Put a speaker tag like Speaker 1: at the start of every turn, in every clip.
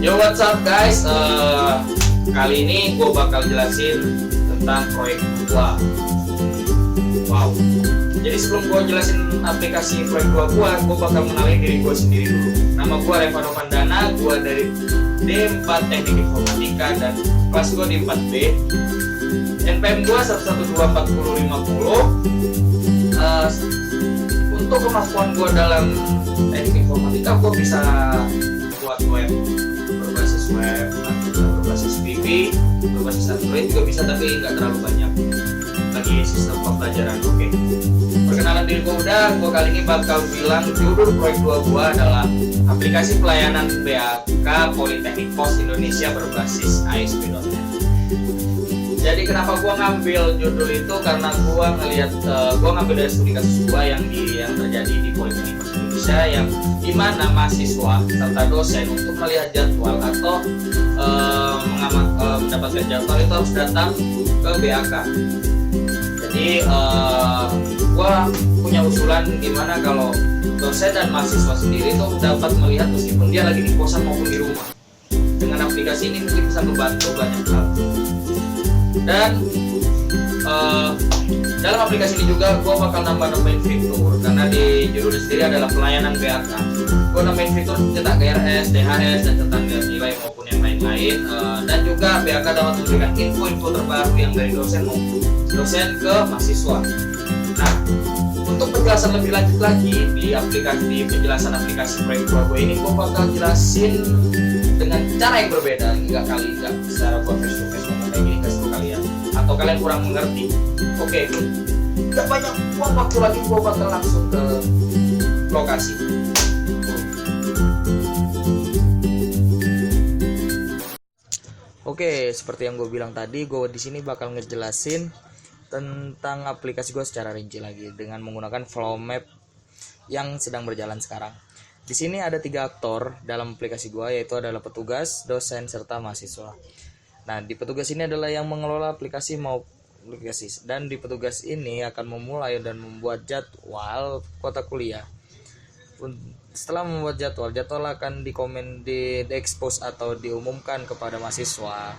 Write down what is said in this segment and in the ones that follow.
Speaker 1: Yo, what's up guys? Kali ini gue bakal jelasin tentang proyek gua. Wow. Jadi sebelum gue jelasin aplikasi proyek gue bakal mengenalin diri gue sendiri dulu. Nama gue Reva Novandana, gue dari D4 Teknik Informatika dan kelas gue di 4B. NPM gue 1124050. Untuk kemampuan gue dalam teknik informatika, gue bisa buat web berbasis web, berbasis VB, berbasis Android juga bisa, tapi nggak terlalu banyak. Lagi sistem pembelajaran. Oke. Perkenalan diri gue udah, gue kali ini bakal bilang judul proyek gue adalah aplikasi pelayanan BAK Politeknik Pos Indonesia berbasis ASP.NET. Jadi kenapa gue ngambil judul itu, karena gue ngelihat gue ngambil dari studi kasus gue yang terjadi di Politeknik Pos Indonesia, yang dimana mahasiswa serta dosen untuk melihat jadwal atau mendapatkan jadwal itu harus datang ke BAK. Jadi gue punya usulan gimana kalau dosen dan mahasiswa sendiri itu dapat melihat meskipun dia lagi di kosan maupun di rumah. Dengan aplikasi ini mungkin bisa membantu banyak hal. Dan dalam aplikasi ini juga gue bakal nambahin fitur, karena di judulnya sendiri adalah pelayanan BAK. Gue nambahin fitur cetak GRS, DHS, dan cetak nilai maupun yang lain-lain. Dan juga BAK dapat memberikan info-info terbaru yang dari dosen ke mahasiswa. Nah, untuk penjelasan lebih lanjut lagi di penjelasan aplikasi proyek gue ini, gue bakal jelasin dengan cara yang berbeda, nggak secara profesional kayak gini kasih kalian, atau kalian kurang mengerti. Oke, nggak banyak buang waktu lagi, gue bakal langsung ke lokasi. Oke, seperti yang gue bilang tadi, gue di sini bakal ngejelasin tentang aplikasi gue secara rinci lagi dengan menggunakan flow map yang sedang berjalan sekarang. Di sini ada 3 aktor dalam aplikasi gue, yaitu adalah petugas, dosen, serta mahasiswa. Nah, di petugas ini adalah yang mengelola aplikasi dan di petugas ini akan memulai dan membuat jadwal kuota kuliah. Setelah membuat jadwal akan di-expose atau diumumkan kepada mahasiswa.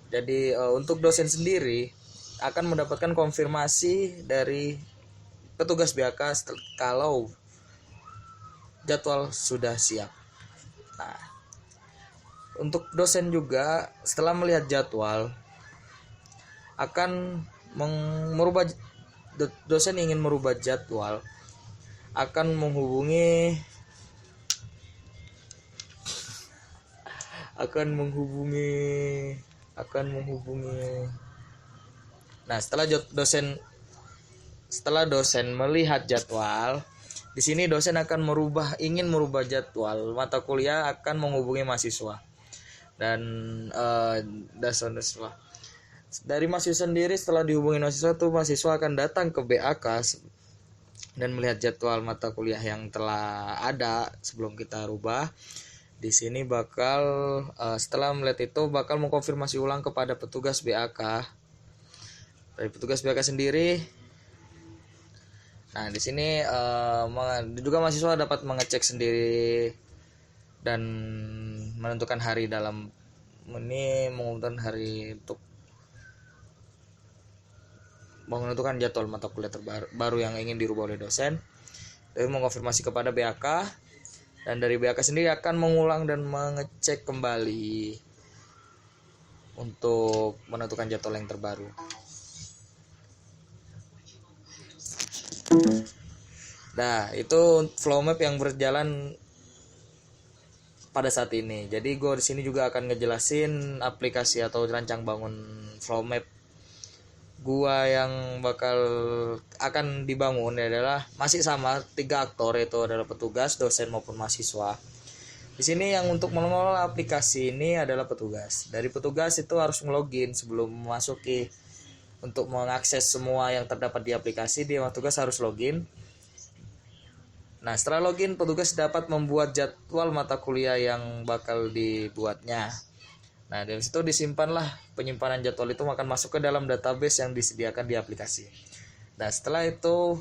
Speaker 1: Jadi untuk dosen sendiri akan mendapatkan konfirmasi dari petugas BAK kalau jadwal sudah siap. Nah, untuk dosen juga setelah melihat jadwal akan dosen ingin merubah jadwal akan menghubungi Nah, setelah dosen melihat jadwal, di sini dosen akan ingin merubah jadwal mata kuliah, akan menghubungi mahasiswa. Dan dari mahasiswa sendiri, setelah dihubungi mahasiswa tuh, mahasiswa akan datang ke BAK dan melihat jadwal mata kuliah yang telah ada sebelum kita rubah. Di sini bakal setelah melihat itu bakal mengkonfirmasi ulang kepada petugas BAK. Dari petugas BAK sendiri. Nah, di sini juga mahasiswa dapat mengecek sendiri dan menentukan hari mengumumkan hari untuk menentukan jadwal mata kuliah terbaru yang ingin dirubah oleh dosen. Lalu mengkonfirmasi kepada BAK, dan dari BAK sendiri akan mengulang dan mengecek kembali untuk menentukan jadwal yang terbaru. Nah, itu flow map yang berjalan pada saat ini. Jadi gue di sini juga akan ngejelasin aplikasi atau rancang bangun flow map gua yang akan dibangun adalah masih sama 3 aktor, yaitu adalah petugas, dosen maupun mahasiswa. Di sini yang untuk mengelola aplikasi ini adalah petugas. Dari petugas itu harus login sebelum memasuki untuk mengakses semua yang terdapat di aplikasi. Dia petugas harus login. Nah, setelah login, petugas dapat membuat jadwal mata kuliah yang bakal dibuatnya. Nah, dari situ disimpanlah, penyimpanan jadwal itu akan masuk ke dalam database yang disediakan di aplikasi. Nah, setelah itu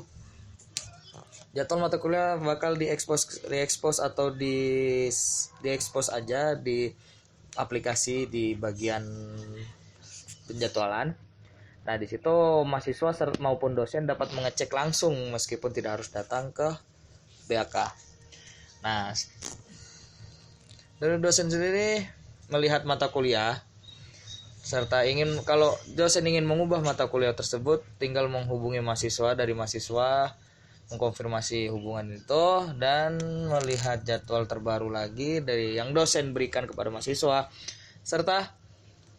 Speaker 1: Jadwal mata kuliah bakal diekspos atau diekspos aja di aplikasi di bagian penjadwalan. Nah, di situ mahasiswa maupun dosen dapat mengecek langsung meskipun tidak harus datang ke BAK. Nah, dari dosen sendiri melihat mata kuliah serta kalau dosen ingin mengubah mata kuliah tersebut, tinggal menghubungi mahasiswa, dari mahasiswa mengkonfirmasi hubungan itu dan melihat jadwal terbaru lagi dari yang dosen berikan kepada mahasiswa, serta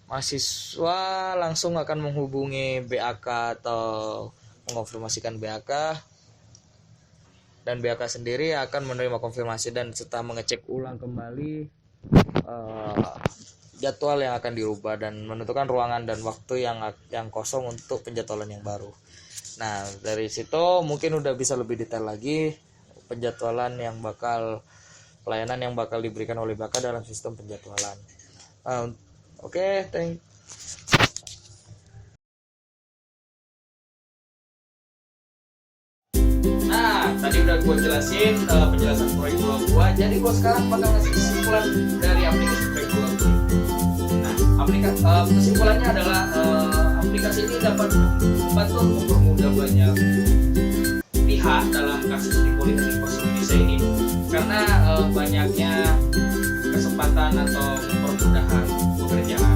Speaker 1: mahasiswa langsung akan menghubungi BAK atau mengonfirmasikan BAK, dan BAK sendiri akan menerima konfirmasi dan serta mengecek ulang kembali jadwal yang akan dirubah dan menentukan ruangan dan waktu yang kosong untuk penjadwalan yang baru. Nah, dari situ mungkin udah bisa lebih detail lagi pelayanan yang bakal diberikan oleh BAK dalam sistem penjadwalan. Oke, thank. Nah, tadi udah gue jelasin penjelasan proyek gue. Jadi gue sekarang bakal ngasih kesimpulan dari aplikasi proyek gue. Nah, kesimpulannya adalah aplikasi ini dapat membantu mempermudah banyak pihak dalam kasus di Politeknik Pos Indonesia ini, karena banyaknya kesempatan atau mempermudahan pekerjaan